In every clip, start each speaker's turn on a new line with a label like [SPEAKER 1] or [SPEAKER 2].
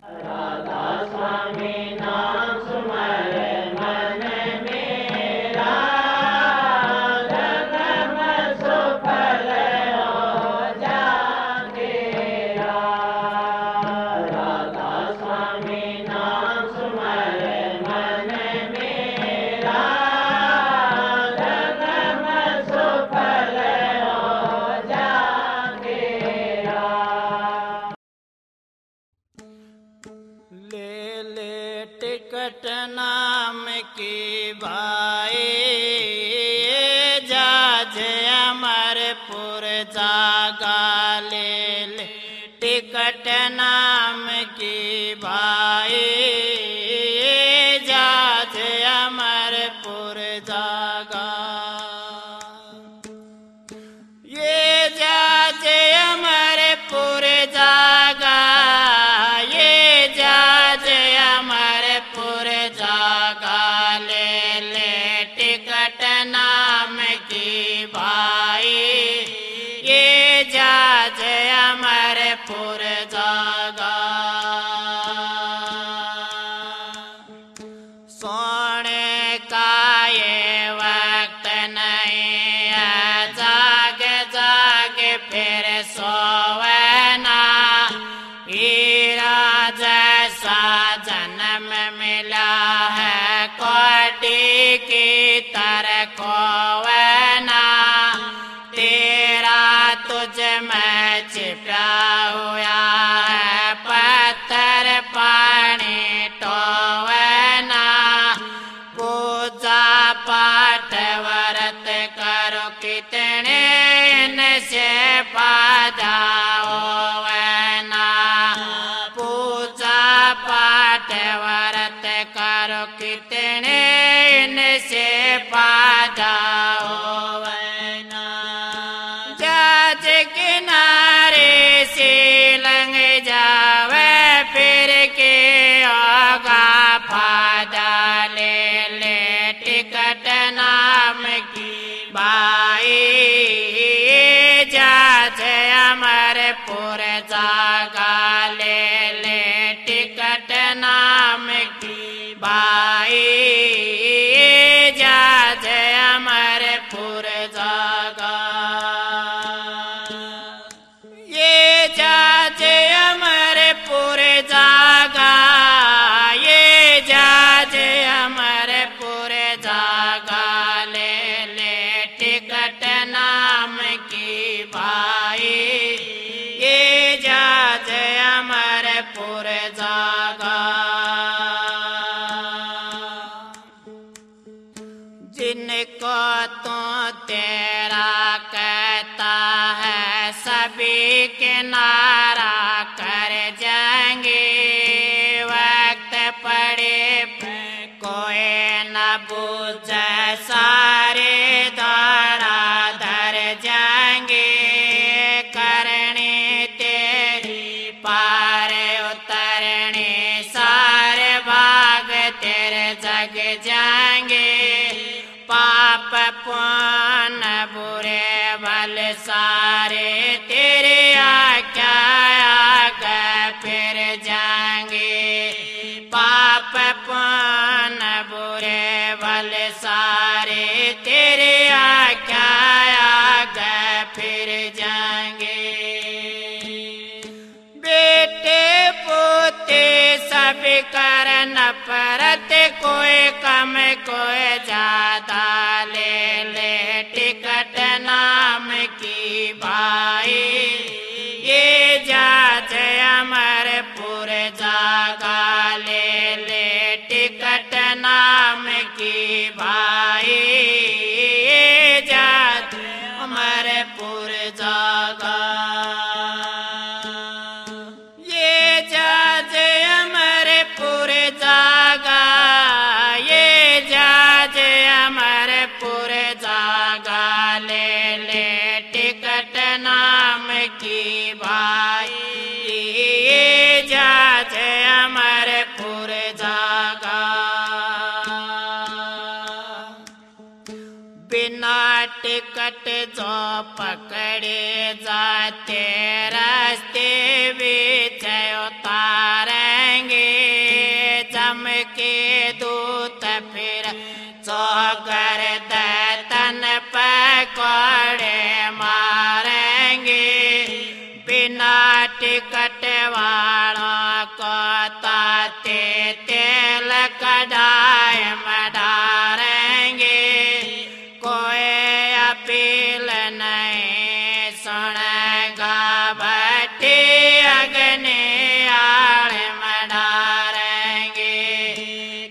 [SPEAKER 1] राधा स्वामी नाम सुमर मन मेरा, जन्म सुफल हो जाएगा। राधा स्वामी नाम सुमर मन मेरा, जन्म सुफल हो जाएगा।
[SPEAKER 2] ले ले टिकट नाम की भाई, जाज अमरपुर जागा। ले ले टिकट नाम की भाई, जाज अमरपुर जागा। ये जाज अमरपुर जागा, ये जाज अमरपुर जागा। ले ले टिकट नाम की भाई, ये जाज अमरपुर जागा। सोने का ये वक्त नहीं है, जाग जाग फिर सोवना। हीरा जैसा जन्म मिला है, कोटी की तरह खोवना। तेरा तुझ में छिपा हुआ है, पत्थर पानी टोवना। पूजा पाठ व्रत करो कितने, इनसे फायदा होवना। पूजा पाठ व्रत करो कितने, इनसे फायदा होवना। जाज किनारे से लंघ जावे, फिर के होगा फायदा। ले ले टिकट नाम की भाई, जाज अमरपुर जागा। ले ले टिकट नाम की भाई, जाज अमरपुर जागा। ये जाज अमरपुर जागा, ये जाज अमरपुर जागा। ले ले टिकट नाम की भाई, ये जाज अमरपुर जागा। जिनको तो तेरा कहता है, सभी किनारा कर जाएंगे। वक्त पड़े कोई न बूझे, सारे दौड़ा धर जाएंगे। करनी तेरी पार उतरनी, सारे भाग तेरे जग जाएंगे। पाप पुण्य बुरे भल सारे, तेरे आज्ञा आगे फिर जाएंगे। पाप पुण्य बुरे भल सारे, तेरे आज्ञा आगे फिर जाएंगे। बेटे पोते सब कर नफरत, कोई कम कोई ज्यादा। ले ले टिकट नाम की भाई, ये जाज अमरपुर जागा। ले ले टिकट नाम की भाई, ये जाज अमरपुर जागा। ये जाज अमरपुर जागा, ये जाज अमरपुर जागा। ले ले टिकट नाम की भाई, ये जाज अमरपुर जागा। बिना टिकट जो पकड़े जाते, रास्ते बीच उतारेंगे। के दूत फिर चौकर तन पकड़े मारेंगे। बिना टिकट वालों को ताते तेल कढ़ाई में डालेंगे। कोई अपील नहीं सुनेगा भट्टी अग्नि आड़ में डालेंगे।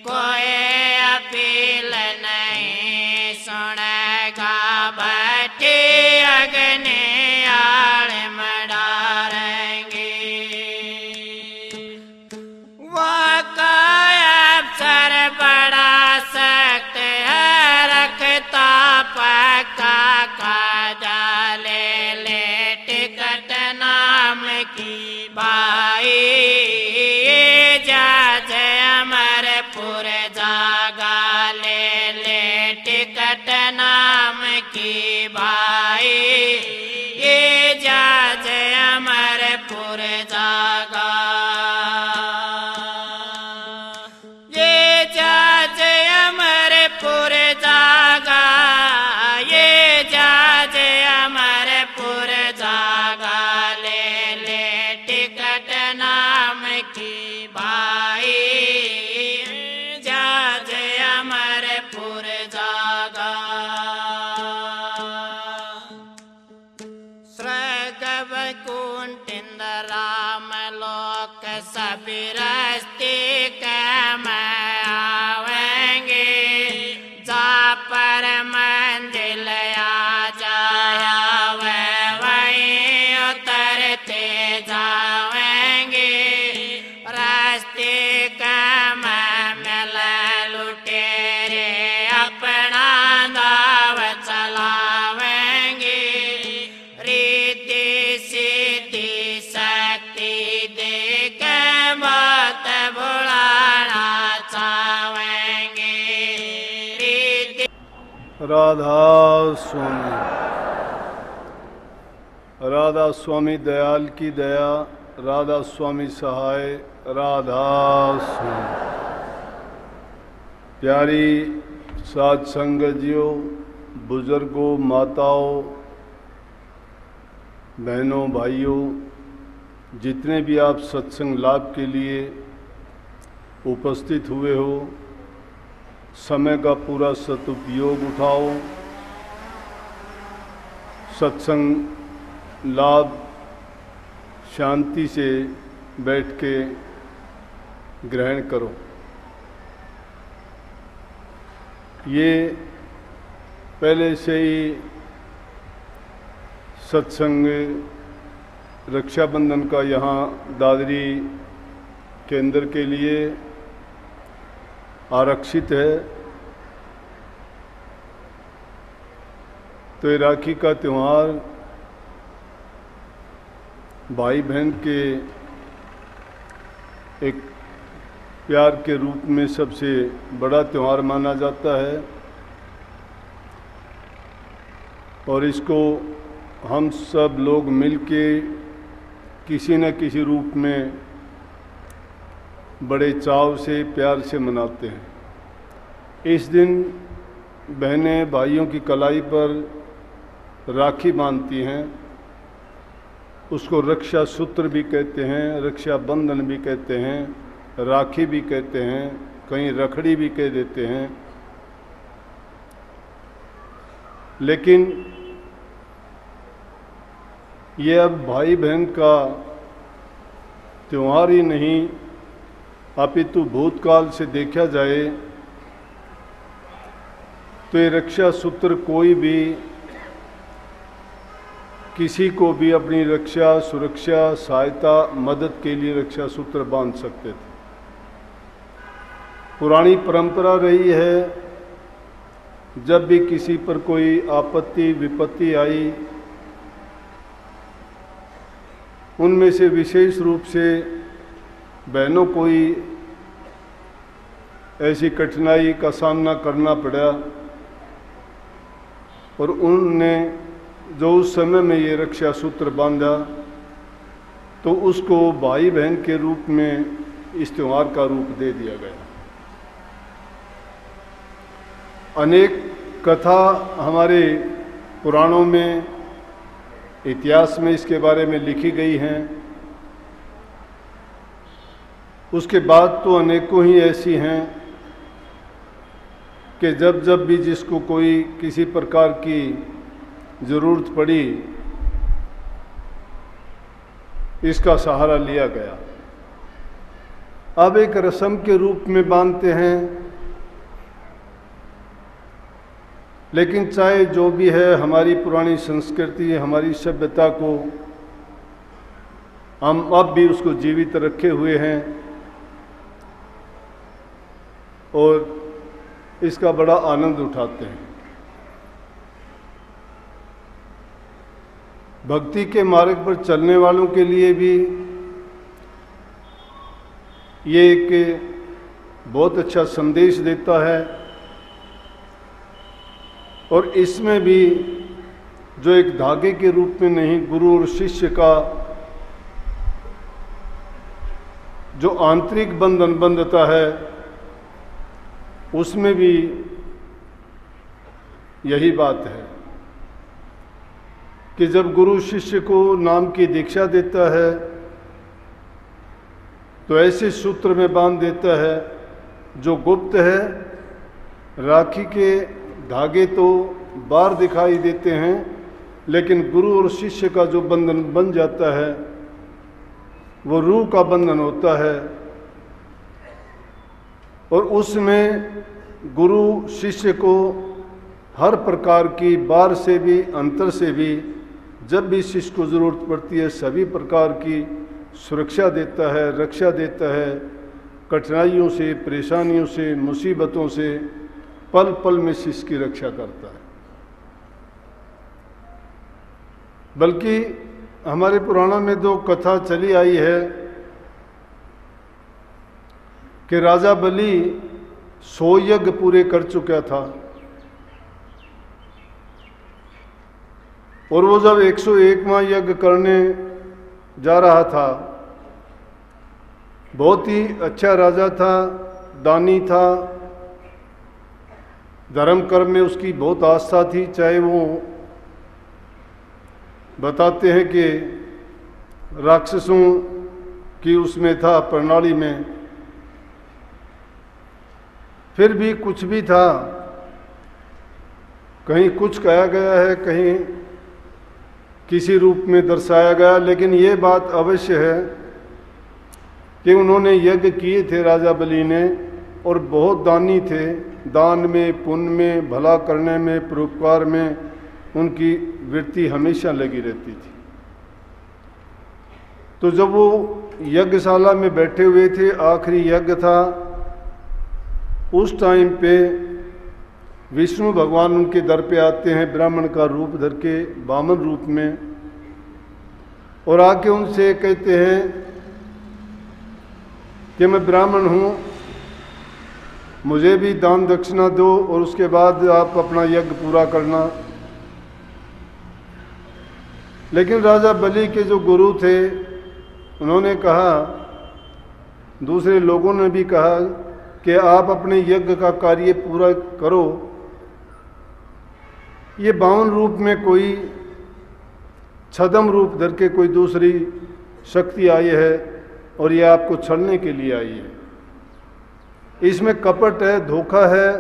[SPEAKER 2] कोई अपील नहीं सुनेगा भट्टी अग्नि आड़ में डालेंगे। वाका अफसर बड़ा सख्त है रखता पक्का कायदा ले टिकट नाम की भाई। जज अमरपुर जागा ले टिकट नाम की भाई। ये जज अमरपुर जागा। ये जज अमरपुर जागा। ये जज अमरपुर जागा ले टिकट नाम की भाई। जज अमरपुर जागा। स्वर्ग वैकुंठ इंद्र राम लोक सभी रस्ते में आवेंगे। जा पर मंजिल आ जाया वहीं उतरते जावेंगे। रास्ते में मिल लुटेरे अपना दाव चलावेंगे। रीति सीधी शक्ति दे के बात बुलाना चाहेंगे। रीति
[SPEAKER 3] राधा स्वामी। राधा स्वामी दयाल की दया। राधा स्वामी सहाय। राधा स्वामी। प्यारी साध संगतियों, बुजुर्गों, माताओं, बहनों, भाइयों, जितने भी आप सत्संग लाभ के लिए उपस्थित हुए हो, समय का पूरा सदुपयोग उठाओ। सत्संग लाभ शांति से बैठ के ग्रहण करो। ये पहले से ही सत्संग रक्षाबंधन का यहाँ दादरी केंद्र के लिए आरक्षित है। तो ये राखी का त्यौहार भाई बहन के एक प्यार के रूप में सबसे बड़ा त्यौहार माना जाता है। और इसको हम सब लोग मिलके किसी न किसी रूप में बड़े चाव से, प्यार से मनाते हैं। इस दिन बहनें भाइयों की कलाई पर राखी बांधती हैं। उसको रक्षा सूत्र भी कहते हैं, रक्षा बंधन भी कहते हैं, राखी भी कहते हैं, कहीं रखड़ी भी कह देते हैं। लेकिन ये अब भाई बहन का त्यौहार ही नहीं, अपितु भूतकाल से देखा जाए तो ये रक्षा सूत्र कोई भी किसी को भी अपनी रक्षा, सुरक्षा, सहायता, मदद के लिए रक्षा सूत्र बांध सकते थे। पुरानी परंपरा रही है, जब भी किसी पर कोई आपत्ति विपत्ति आई, उनमें से विशेष रूप से बहनों को ही ऐसी कठिनाई का सामना करना पड़ा और उनने जो उस समय में ये रक्षा सूत्र बांधा तो उसको भाई बहन के रूप में इस त्यौहार का रूप दे दिया गया। अनेक कथा हमारे पुराणों में, इतिहास में इसके बारे में लिखी गई हैं। उसके बाद तो अनेकों ही ऐसी हैं कि जब जब भी जिसको कोई किसी प्रकार की ज़रूरत पड़ी, इसका सहारा लिया गया। अब एक रस्म के रूप में बांधते हैं, लेकिन चाहे जो भी है, हमारी पुरानी संस्कृति, हमारी सभ्यता को हम अब भी उसको जीवित रखे हुए हैं और इसका बड़ा आनंद उठाते हैं। भक्ति के मार्ग पर चलने वालों के लिए भी ये एक बहुत अच्छा संदेश देता है और इसमें भी जो एक धागे के रूप में नहीं, गुरु और शिष्य का जो आंतरिक बंधन बंधता है, उसमें भी यही बात है कि जब गुरु शिष्य को नाम की दीक्षा देता है तो ऐसे सूत्र में बांध देता है जो गुप्त है। राखी के धागे तो बाहर दिखाई देते हैं, लेकिन गुरु और शिष्य का जो बंधन बन जाता है वो रूह का बंधन होता है और उसमें गुरु शिष्य को हर प्रकार की बाहर से भी अंतर से भी जब भी शिष्य को ज़रूरत पड़ती है सभी प्रकार की सुरक्षा देता है, रक्षा देता है। कठिनाइयों से, परेशानियों से, मुसीबतों से पल पल में शिष्य की रक्षा करता है। बल्कि हमारे पुराणों में दो कथा चली आई है कि राजा बलि 100 यज्ञ पूरे कर चुका था और वो जब 101वां यज्ञ करने जा रहा था, बहुत ही अच्छा राजा था, दानी था, धर्म कर्म में उसकी बहुत आस्था थी। चाहे वो बताते हैं कि राक्षसों की उसमें था प्रणाली में, फिर भी कुछ भी था, कहीं कुछ कहा गया है, कहीं किसी रूप में दर्शाया गया, लेकिन ये बात अवश्य है कि उन्होंने यज्ञ किए थे राजा बलि ने और बहुत दानी थे। दान में, पुण्य में, भला करने में, परोपकार में उनकी वृत्ति हमेशा लगी रहती थी। तो जब वो यज्ञशाला में बैठे हुए थे, आखिरी यज्ञ था, उस टाइम पे विष्णु भगवान उनके दर पे आते हैं ब्राह्मण का रूप धर के, वामन रूप में, और आके उनसे कहते हैं कि मैं ब्राह्मण हूँ, मुझे भी दान दक्षिणा दो और उसके बाद आप अपना यज्ञ पूरा करना। लेकिन राजा बलि के जो गुरु थे उन्होंने कहा, दूसरे लोगों ने भी कहा कि आप अपने यज्ञ का कार्य पूरा करो। ये वामन रूप में कोई छद्म रूप धर के कोई दूसरी शक्ति आई है और ये आपको छलने के लिए आई है। इसमें कपट है, धोखा है।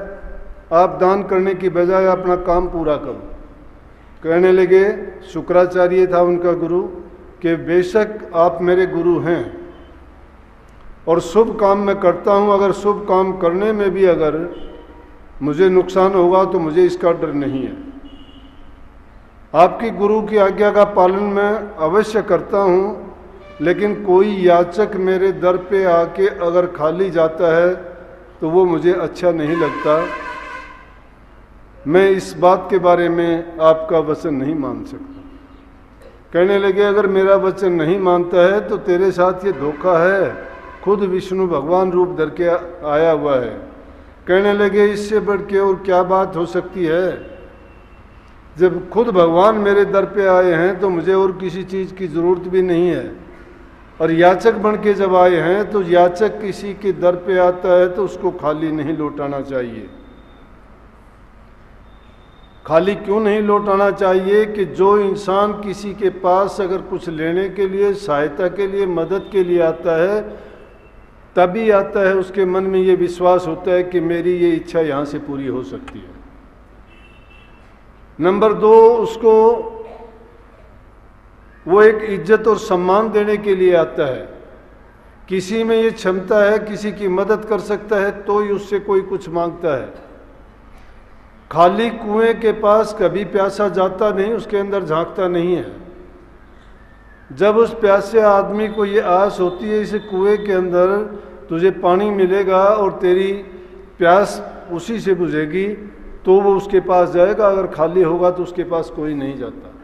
[SPEAKER 3] आप दान करने की बजाय अपना काम पूरा करो। कहने लगे, शुक्राचार्य था उनका गुरु, कि बेशक आप मेरे गुरु हैं और शुभ काम मैं करता हूँ, अगर शुभ काम करने में भी अगर मुझे नुकसान होगा तो मुझे इसका डर नहीं है। आपकी गुरु की आज्ञा का पालन मैं अवश्य करता हूँ, लेकिन कोई याचक मेरे दर पे आके अगर खाली जाता है तो वो मुझे अच्छा नहीं लगता। मैं इस बात के बारे में आपका वचन नहीं मान सकता। कहने लगे, अगर मेरा वचन नहीं मानता है तो तेरे साथ ये धोखा है, खुद विष्णु भगवान रूप धर के आया हुआ है। कहने लगे, इससे बढ़ के और क्या बात हो सकती है? जब खुद भगवान मेरे दर पे आए हैं तो मुझे और किसी चीज़ की ज़रूरत भी नहीं है। और याचक बन के जब आए हैं तो याचक किसी के दर पे आता है तो उसको खाली नहीं लौटाना चाहिए। खाली क्यों नहीं लौटाना चाहिए कि जो इंसान किसी के पास अगर कुछ लेने के लिए, सहायता के लिए, मदद के लिए आता है, तभी आता है उसके मन में ये विश्वास होता है कि मेरी ये इच्छा यहाँ से पूरी हो सकती है। नंबर 2, उसको वो एक इज्जत और सम्मान देने के लिए आता है। किसी में ये क्षमता है, किसी की मदद कर सकता है तो ही उससे कोई कुछ मांगता है। खाली कुएं के पास कभी प्यासा जाता नहीं, उसके अंदर झांकता नहीं है। जब उस प्यासे आदमी को ये आस होती है इस कुएं के अंदर तुझे पानी मिलेगा और तेरी प्यास उसी से बुझेगी, तो वो उसके पास जाएगा। अगर खाली होगा तो उसके पास कोई नहीं जाता।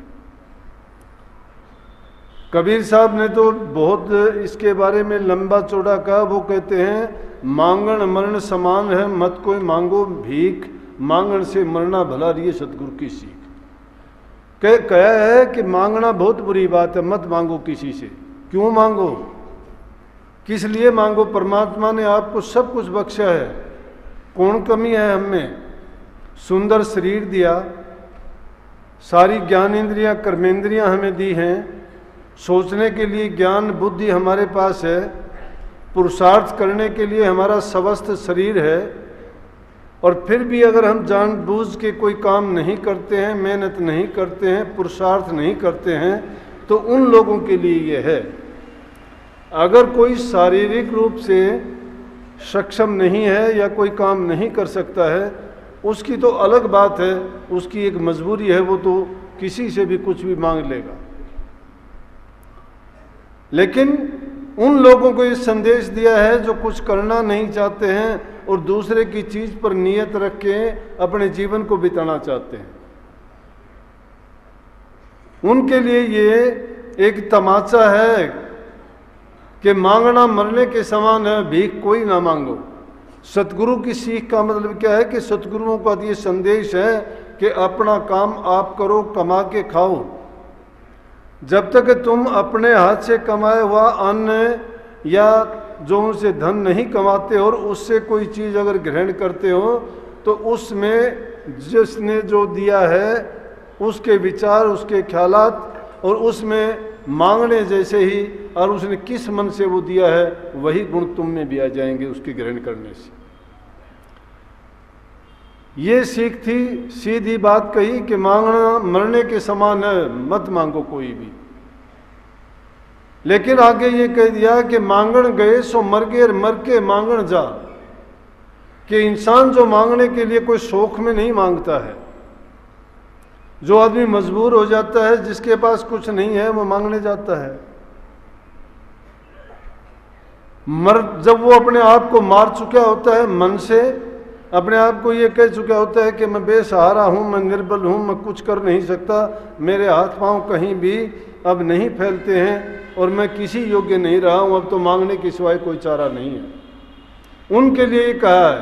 [SPEAKER 3] कबीर साहब ने तो बहुत इसके बारे में लंबा चौड़ा कहा। वो कहते हैं मांगण मरण समान है, मत कोई मांगो भीख, मांगण से मरना भला रही सतगुरु की सीख। कहा है कि मांगना बहुत बुरी बात है, मत मांगो किसी से। क्यों मांगो, किस लिए मांगो? परमात्मा ने आपको सब कुछ बख्शा है, कौन कमी है हम में? सुंदर शरीर दिया, सारी ज्ञान इंद्रियां कर्मेंद्रियां हमें दी हैं, सोचने के लिए ज्ञान बुद्धि हमारे पास है, पुरुषार्थ करने के लिए हमारा स्वस्थ शरीर है। और फिर भी अगर हम जानबूझ के कोई काम नहीं करते हैं, मेहनत नहीं करते हैं, पुरुषार्थ नहीं करते हैं, तो उन लोगों के लिए ये है। अगर कोई शारीरिक रूप से सक्षम नहीं है या कोई काम नहीं कर सकता है, उसकी तो अलग बात है, उसकी एक मजबूरी है, वो तो किसी से भी कुछ भी मांग लेगा। लेकिन उन लोगों को ये संदेश दिया है जो कुछ करना नहीं चाहते हैं और दूसरे की चीज पर नियत रख के अपने जीवन को बिताना चाहते हैं। उनके लिए ये एक तमाचा है कि मांगना मरने के समान है, भीख कोई ना मांगो। सतगुरु की सीख का मतलब क्या है कि सतगुरुओं का ये संदेश है कि अपना काम आप करो, कमा के खाओ। जब तक तुम अपने हाथ से कमाए हुआ अन्न या जो उनसे धन नहीं कमाते हो और उससे कोई चीज़ अगर ग्रहण करते हो, तो उसमें जिसने जो दिया है उसके विचार, उसके ख्यालात और उसमें मांगने जैसे ही, और उसने किस मन से वो दिया है वही गुण तुम में भी आ जाएंगे उसके ग्रहण करने से। ये सीख थी, सीधी बात कही कि मांगना मरने के समान है, मत मांगो कोई भी। लेकिन आगे ये कह दिया कि मांगण गए सो मर गए, मर के मांगण जा। कि इंसान जो मांगने के लिए कोई शौक में नहीं मांगता है, जो आदमी मजबूर हो जाता है, जिसके पास कुछ नहीं है, वो मांगने जाता है। जब वो अपने आप को मार चुका होता है मन से, अपने आप को ये कह चुका होता है कि मैं बेसहारा हूँ, मैं निर्बल हूँ, मैं कुछ कर नहीं सकता, मेरे हाथ पांव कहीं भी अब नहीं फैलते हैं और मैं किसी योग्य नहीं रहा हूँ, अब तो मांगने के सिवाय कोई चारा नहीं है। उनके लिए कहा है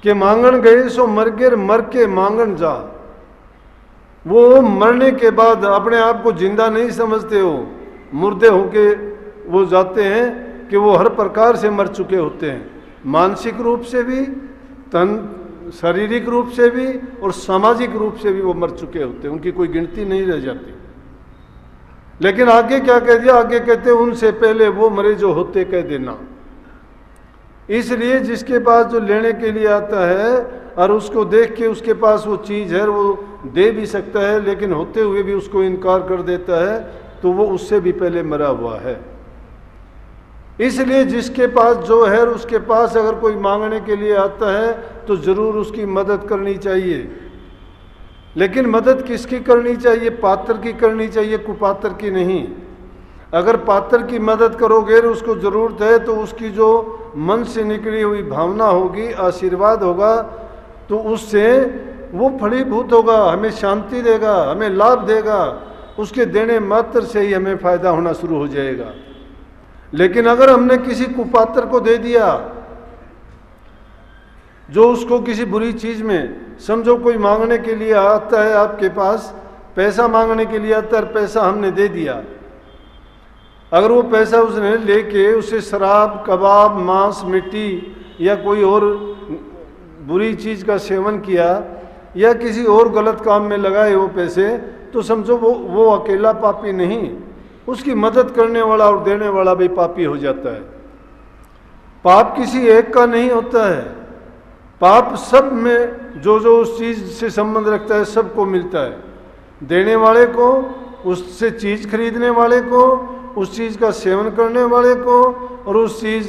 [SPEAKER 3] कि मांगण गए सो मर गिर, मर के मांगण जा। वो मरने के बाद अपने आप को जिंदा नहीं समझते हो, मुर्दे होके वो जाते हैं कि वो हर प्रकार से मर चुके होते हैं, मानसिक रूप से भी, तन शारीरिक रूप से भी और सामाजिक रूप से भी वो मर चुके होते हैं, उनकी कोई गिनती नहीं रह जाती। लेकिन आगे क्या कह दिया? आगे कहते उनसे पहले वो मरे जो होते कह देना। इसलिए जिसके पास जो लेने के लिए आता है और उसको देख के उसके पास वो चीज़ है, वो दे भी सकता है, लेकिन होते हुए भी उसको इनकार कर देता है, तो वो उससे भी पहले मरा हुआ है। इसलिए जिसके पास जो है, उसके पास अगर कोई मांगने के लिए आता है तो ज़रूर उसकी मदद करनी चाहिए। लेकिन मदद किसकी करनी चाहिए? पात्र की करनी चाहिए, कुपात्र की नहीं। अगर पात्र की मदद करोगे, उसको ज़रूरत है, तो उसकी जो मन से निकली हुई भावना होगी, आशीर्वाद होगा, तो उससे वो फलीभूत होगा, हमें शांति देगा, हमें लाभ देगा, उसके देने मात्र से ही हमें फ़ायदा होना शुरू हो जाएगा। लेकिन अगर हमने किसी कुपात्र को दे दिया, जो उसको किसी बुरी चीज़ में, समझो कोई मांगने के लिए आता है आपके पास, पैसा मांगने के लिए आता है, पैसा हमने दे दिया, अगर वो पैसा उसने लेके उसे शराब, कबाब, मांस, मिट्टी या कोई और बुरी चीज़ का सेवन किया, या किसी और गलत काम में लगाए वो पैसे, तो समझो वो अकेला पापी नहीं, उसकी मदद करने वाला और देने वाला भी पापी हो जाता है। पाप किसी एक का नहीं होता है, पाप सब में जो उस चीज़ से संबंध रखता है सबको मिलता है। देने वाले को, उससे चीज़ खरीदने वाले को, उस चीज़ का सेवन करने वाले को, और उस चीज़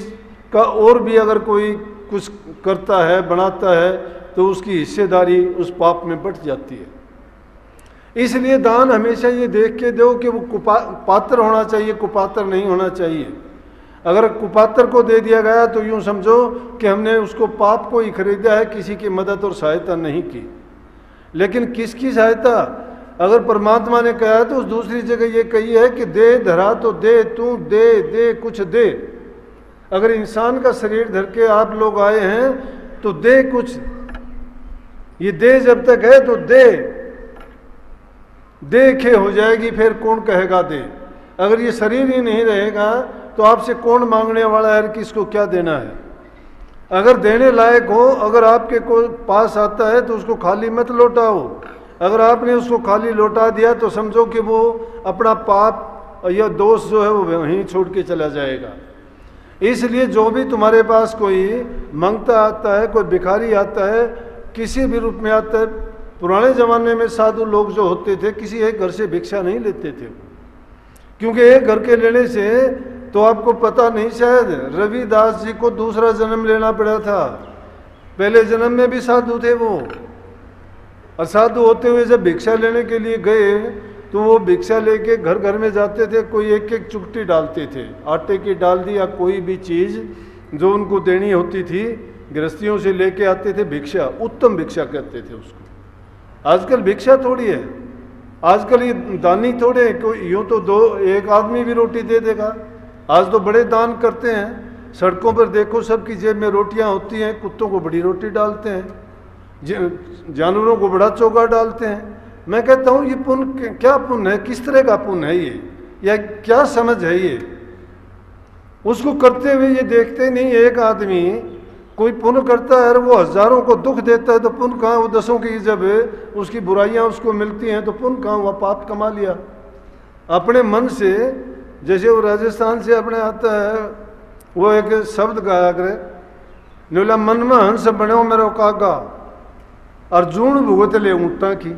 [SPEAKER 3] का और भी अगर कोई कुछ करता है, बनाता है, तो उसकी हिस्सेदारी उस पाप में बट जाती है। इसलिए दान हमेशा ये देख के दो कि वो पात्र होना चाहिए, कुपात्र नहीं होना चाहिए। अगर कुपात्र को दे दिया गया तो यूँ समझो कि हमने उसको पाप को ही खरीदा है, किसी की मदद और सहायता नहीं की। लेकिन किसकी सहायता? अगर परमात्मा ने कहा तो उस दूसरी जगह ये कही है कि दे धरा तो दे, तू दे दे कुछ दे। अगर इंसान का शरीर धर के आप लोग आए हैं तो दे कुछ, ये दे जब तक है तो देखे हो जाएगी, फिर कौन कहेगा दे। अगर ये शरीर ही नहीं रहेगा तो आपसे कौन मांगने वाला है, किसको क्या देना है। अगर देने लायक हो, अगर आपके को पास आता है तो उसको खाली मत लौटाओ। अगर आपने उसको खाली लौटा दिया तो समझो कि वो अपना पाप या दोष जो है वो वहीं छोड़ के चला जाएगा। इसलिए जो भी तुम्हारे पास कोई मांगता आता है, कोई भिखारी आता है, किसी भी रूप में आता है, पुराने ज़माने में साधु लोग जो होते थे किसी एक घर से भिक्षा नहीं लेते थे, क्योंकि एक घर के लेने से तो आपको पता नहीं, शायद रविदास जी को दूसरा जन्म लेना पड़ा था। पहले जन्म में भी साधु थे वो, और साधु होते हुए जब भिक्षा लेने के लिए गए तो वो भिक्षा लेके घर घर में जाते थे, कोई एक एक चुटकी डालते थे, आटे की डाल दी या कोई भी चीज़ जो उनको देनी होती थी, गृहस्थियों से लेके आते थे भिक्षा। उत्तम भिक्षा कहते थे उसको। आजकल भिक्षा थोड़ी है, आजकल ये दानी थोड़े, यूँ तो एक आदमी भी रोटी दे देगा। आज तो बड़े दान करते हैं, सड़कों पर देखो सबकी जेब में रोटियां होती हैं, कुत्तों को बड़ी रोटी डालते हैं, जानवरों को बड़ा चोगा डालते हैं। मैं कहता हूँ ये पुण्य क्या पुण्य है, किस तरह का पुण्य है ये, या क्या समझ है ये? उसको करते हुए ये देखते नहीं, एक आदमी कोई पुण्य करता है और वो हजारों को दुख देता है तो पुण्य कहाँ? वो दसों की जब उसकी बुराइयाँ उसको मिलती हैं तो पुण्य कहाँ? वह पाप कमा लिया अपने मन से। जैसे वो राजस्थान से अपने आता है, वो एक शब्द गाया करे, नीला मन में हंस बने मेरो कागा अर्जुन भुगत ले ऊँटा की,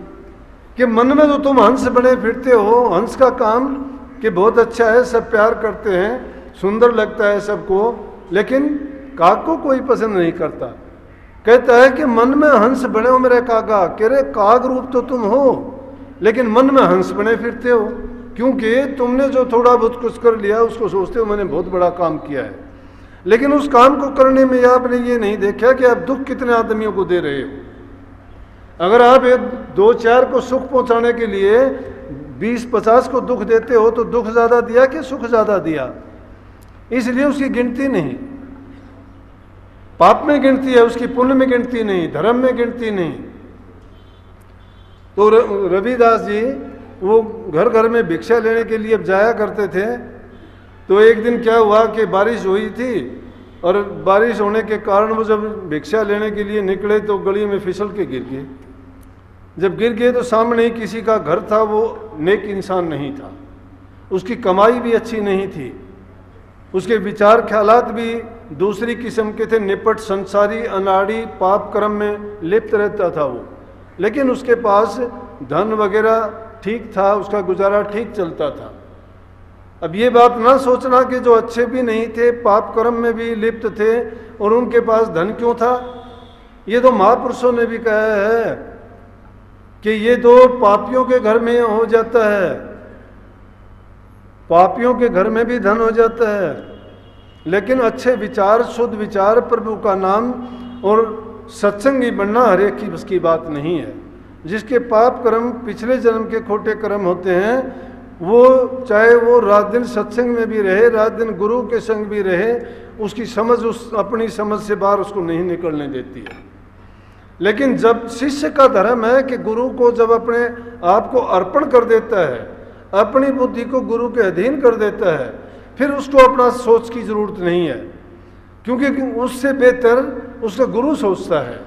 [SPEAKER 3] कि मन में तो तुम हंस बने फिरते हो। हंस का काम कि बहुत अच्छा है, सब प्यार करते हैं, सुंदर लगता है सबको, लेकिन काग को कोई पसंद नहीं करता। कहता है कि मन में हंस बने हो मेरे कागा, कह रहे काग रूप तो तुम हो लेकिन मन में हंस बने फिरते हो, क्योंकि तुमने जो थोड़ा बहुत कुछ कर लिया उसको सोचते हो मैंने बहुत बड़ा काम किया है, लेकिन उस काम को करने में आपने ये नहीं देखा कि आप दुख कितने आदमियों को दे रहे हो। अगर आप एक दो चार को सुख पहुंचाने के लिए 20-50 को दुख देते हो तो दुख ज़्यादा दिया कि सुख ज़्यादा दिया? इसलिए उसकी गिनती नहीं, पाप में गिनती है उसकी, पुण्य में गिनती नहीं, धर्म में गिनती नहीं। तो रविदास जी वो घर घर में भिक्षा लेने के लिए जाया करते थे। तो एक दिन क्या हुआ कि बारिश हुई थी, और बारिश होने के कारण वो जब भिक्षा लेने के लिए निकले तो गली में फिसल के गिर गए। जब गिर गए तो सामने ही किसी का घर था, वो नेक इंसान नहीं था, उसकी कमाई भी अच्छी नहीं थी, उसके विचार ख्यालात भी दूसरी किस्म के थे, निपट संसारी अनाड़ी पाप कर्म में लिप्त रहता था वो। लेकिन उसके पास धन वगैरह ठीक था, उसका गुजारा ठीक चलता था। अब ये बात ना सोचना कि जो अच्छे भी नहीं थे, पाप कर्म में भी लिप्त थे, और उनके पास धन क्यों था। ये तो महापुरुषों ने भी कहा है कि ये तो पापियों के घर में हो जाता है, पापियों के घर में भी धन हो जाता है, लेकिन अच्छे विचार, शुद्ध विचार, प्रभु का नाम और सत्संगी बनना हर एक की बस की बात नहीं है। जिसके पाप कर्म पिछले जन्म के खोटे कर्म होते हैं, वो चाहे वो रात दिन सत्संग में भी रहे, रात दिन गुरु के संग भी रहे, उसकी समझ उस अपनी समझ से बाहर उसको नहीं निकलने देती है। लेकिन जब शिष्य का धर्म है कि गुरु को जब अपने आप को अर्पण कर देता है, अपनी बुद्धि को गुरु के अधीन कर देता है, फिर उसको अपना सोच की जरूरत नहीं है, क्योंकि उससे बेहतर उसका गुरु सोचता है।